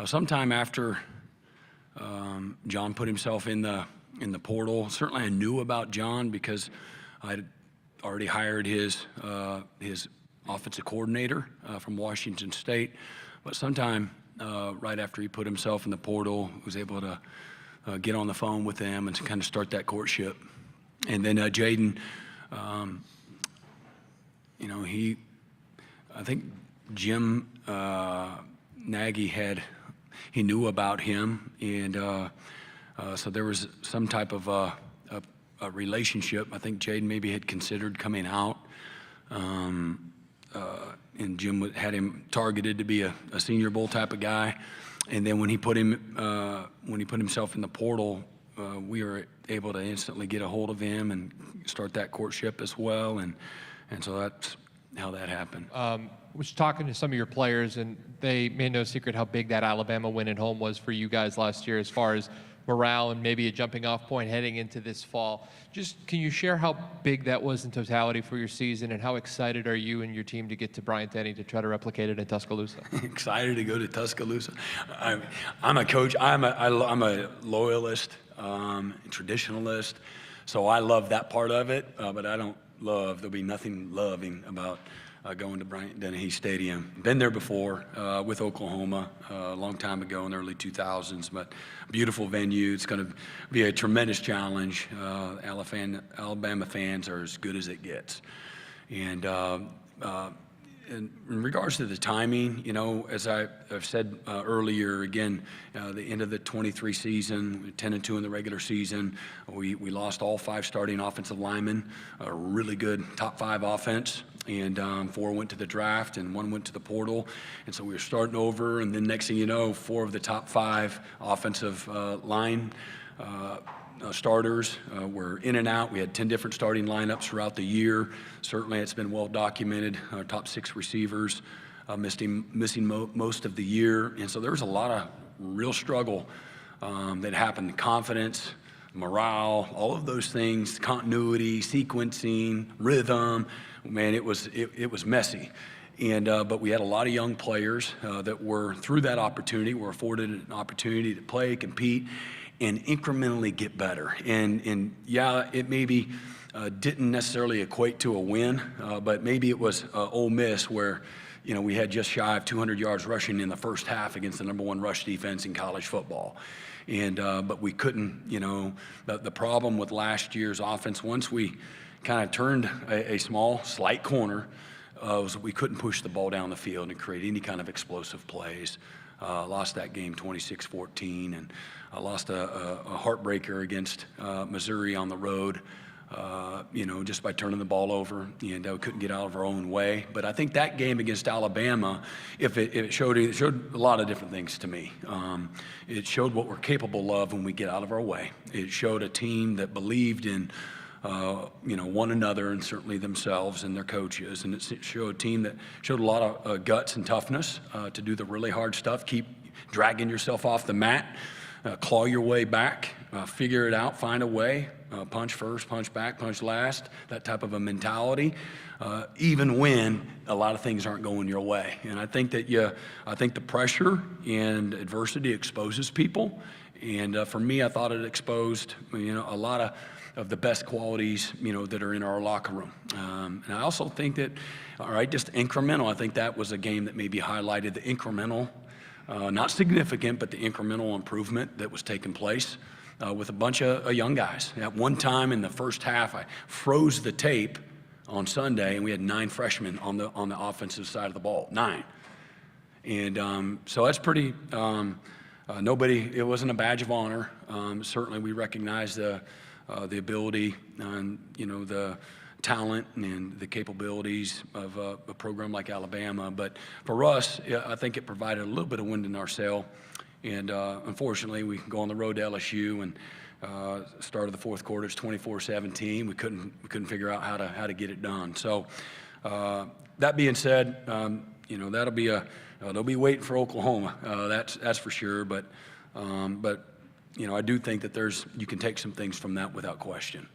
sometime after John put himself in the portal. Certainly, I knew about John because I'd already hired his offensive coordinator from Washington State. But sometime right after he put himself in the portal, was able to get on the phone with them and to kind of start that courtship. And then Jaden, I think Jim Nagy he knew about him, and so there was some type of a relationship. I think Jaden maybe had considered coming out, and Jim had him targeted to be a Senior Bowl type of guy. And then when he put himself in the portal, we were able to instantly get a hold of him and start that courtship as well. And so that's how that happened. Was talking to some of your players, and they made no secret how big that Alabama win at home was for you guys last year as far as morale and maybe a jumping off point heading into this fall. Just can you share how big that was in totality for your season, and how excited are you and your team to get to Bryant-Denny to try to replicate it in Tuscaloosa? Excited to go to Tuscaloosa. I'm a coach. I'm a loyalist, traditionalist, so I love that part of it. But I don't love. There'll be nothing loving about going to Bryant-Denny Stadium. Been there before with Oklahoma a long time ago in the early 2000s, but beautiful venue. It's going to be a tremendous challenge. Alabama fans are as good as it gets. And in regards to the timing, as I've said earlier, again, the end of the 23 season, 10-2 in the regular season, we lost all 5 starting offensive linemen, a really good top 5 offense, and 4 went to the draft and 1 went to the portal. And so we were starting over, and then next thing you know, 4 of the top 5 offensive line starters were in and out. We had 10 different starting lineups throughout the year. Certainly, it's been well documented. Our top 6 receivers missing most of the year. And so there was a lot of real struggle that happened. Confidence, morale, all of those things, continuity, sequencing, rhythm. Man, it was messy. And but we had a lot of young players that were, through that opportunity, were afforded an opportunity to play, compete, and incrementally get better. And yeah, it maybe didn't necessarily equate to a win, but maybe it was Ole Miss where, we had just shy of 200 yards rushing in the first half against the #1 rush defense in college football. And but we couldn't, the problem with last year's offense, once we kind of turned a slight corner, was we couldn't push the ball down the field and create any kind of explosive plays. Lost that game 26-14, and lost a heartbreaker against Missouri on the road, just by turning the ball over, and we couldn't get out of our own way. But I think that game against Alabama, it showed a lot of different things to me. It showed what we're capable of when we get out of our way. It showed a team that believed in one another, and certainly themselves and their coaches. And it showed a team that showed a lot of guts and toughness to do the really hard stuff, keep dragging yourself off the mat, claw your way back, figure it out, find a way, punch first, punch back, punch last, that type of a mentality, even when a lot of things aren't going your way. And I think that I think the pressure and adversity exposes people. And for me, I thought it exposed, a lot of the best qualities, that are in our locker room. And I also think that, all right, just incremental. I think that was a game that maybe highlighted the incremental, not significant, but the incremental improvement that was taking place with a bunch of young guys. At one time in the first half, I froze the tape on Sunday, and we had 9 freshmen on the offensive side of the ball, 9. And so that's pretty. It wasn't a badge of honor. Certainly, we recognize the ability and the talent and the capabilities of a program like Alabama. But for us, I think it provided a little bit of wind in our sail. And unfortunately, we go on the road to LSU, and start of the fourth quarter, it's 24-17. We couldn't figure out how to get it done. So that being said, that'll be they'll be waiting for Oklahoma. That's for sure. But I do think that you can take some things from that without question.